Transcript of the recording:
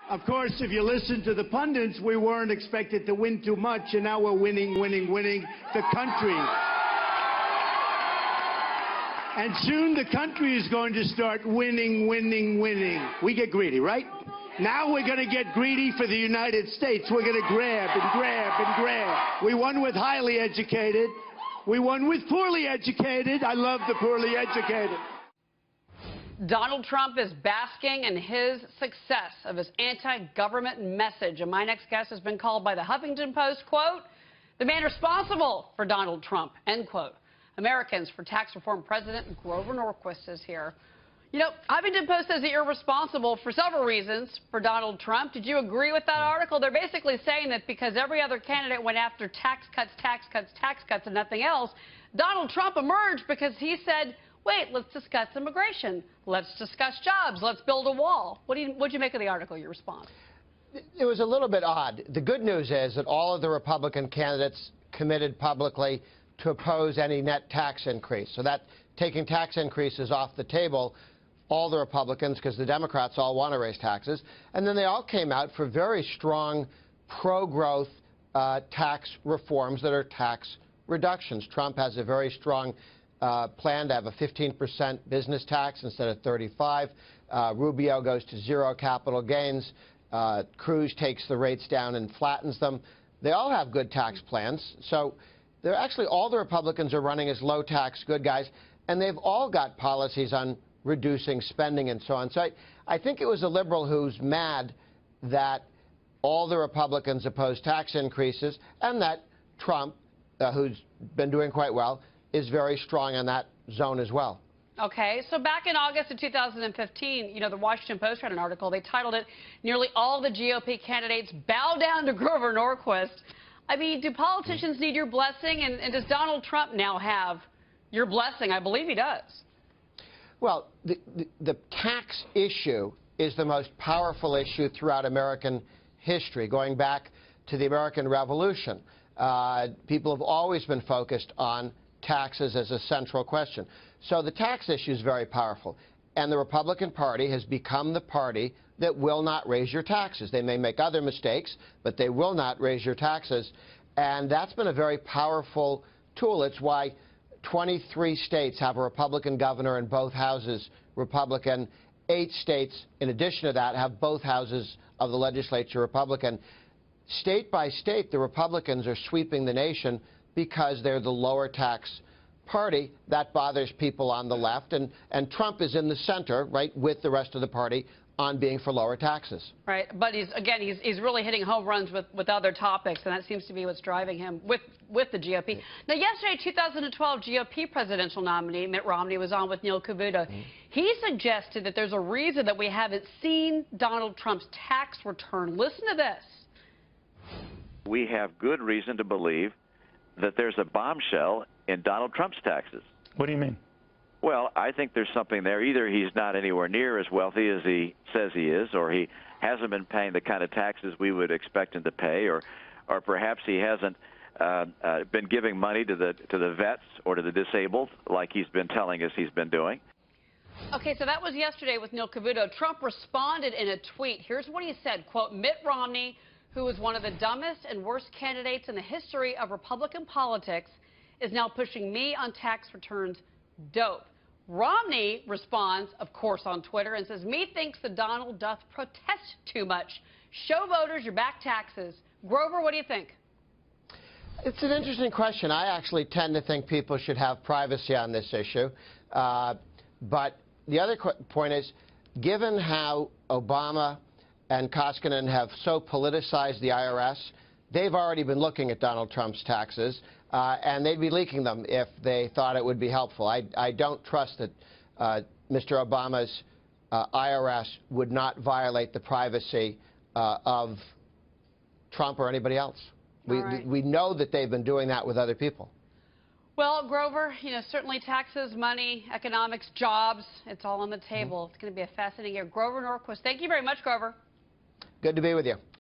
Of course, if you listen to the pundits, we weren't expected to win too much, and now we're winning the country. And soon the country is going to start winning. We get greedy, right? Now we're going to get greedy for the United States. We're going to grab and grab and grab. We won with highly educated. We won with poorly educated. I love the poorly educated. Donald Trump is basking in his success of his anti-government message. And my next guest has been called by the Huffington Post, quote, the man responsible for Donald Trump, end quote. Americans for Tax Reform President Grover Norquist is here. You know, Huffington Post says that you're responsible for several reasons for Donald Trump. Did you agree with that article? They're basically saying that because every other candidate went after tax cuts, and nothing else, Donald Trump emerged because he said, wait, let's discuss immigration. Let's discuss jobs. Let's build a wall. What'd you make of the article, your response? It was a little bit odd. The good news is that all of the Republican candidates committed publicly to oppose any net tax increase. So that taking tax increases off the table, all the Republicans, because the Democrats all want to raise taxes. And then they all came out for very strong pro-growth tax reforms that are tax reductions. Trump has a very strong plan to have a 15% business tax instead of 35%. Rubio goes to zero capital gains. Cruz takes the rates down and flattens them. They all have good tax plans. So they're actually, all the Republicans are running as low tax good guys, and they've all got policies on reducing spending and so on. So I think it was a liberal who's mad that all the Republicans oppose tax increases and that Trump, who's been doing quite well, is very strong in that zone as well. Okay, so back in August of 2015, you know, the Washington Post ran an article. They titled it, "Nearly All the GOP Candidates Bow Down to Grover Norquist." I mean, do politicians need your blessing? And does Donald Trump now have your blessing? I believe he does. Well, the tax issue is the most powerful issue throughout American history, going back to the American Revolution. People have always been focused on taxes as a central question. So the tax issue is very powerful. And the Republican Party has become the party that will not raise your taxes. They may make other mistakes, but they will not raise your taxes. And that's been a very powerful tool. It's why 23 states have a Republican governor and both houses Republican. 8 states, in addition to that, have both houses of the legislature Republican. State by state, the Republicans are sweeping the nation because they're the lower tax party. That bothers people on the left, and Trump is in the center, right, with the rest of the party on being for lower taxes. Right, but he's really hitting home runs with other topics, and that seems to be what's driving him with the GOP. Now, yesterday, 2012 GOP presidential nominee Mitt Romney was on with Neil Cavuto. He suggested that there's a reason that we haven't seen Donald Trump's tax return. Listen to this. We have good reason to believe that there's a bombshell in Donald Trump's taxes. What do you mean? Well, I think there's something there. Either he's not anywhere near as wealthy as he says he is, or he hasn't been paying the kind of taxes we would expect him to pay, or perhaps he hasn't been giving money to the vets or to the disabled like he's been telling us he's been doing. Okay, so that was yesterday with Neil Cavuto. Trump responded in a tweet. Here's what he said, quote, Mitt Romney, who is one of the dumbest and worst candidates in the history of Republican politics, is now pushing me on tax returns. Dope. Romney responds, of course, on Twitter and says, me thinks the Donald doth protest too much. Show voters your back taxes. Grover, what do you think? It's an interesting question. I actually tend to think people should have privacy on this issue. But the other point is, given how Obama and Koskinen have so politicized the IRS, they've already been looking at Donald Trump's taxes, and they'd be leaking them if they thought it would be helpful. I don't trust that Mr. Obama's IRS would not violate the privacy of Trump or anybody else. We know that they've been doing that with other people. Well, Grover, you know, certainly taxes, money, economics, jobs, it's all on the table. It's going to be a fascinating year. Grover Norquist, thank you very much, Grover. Good to be with you.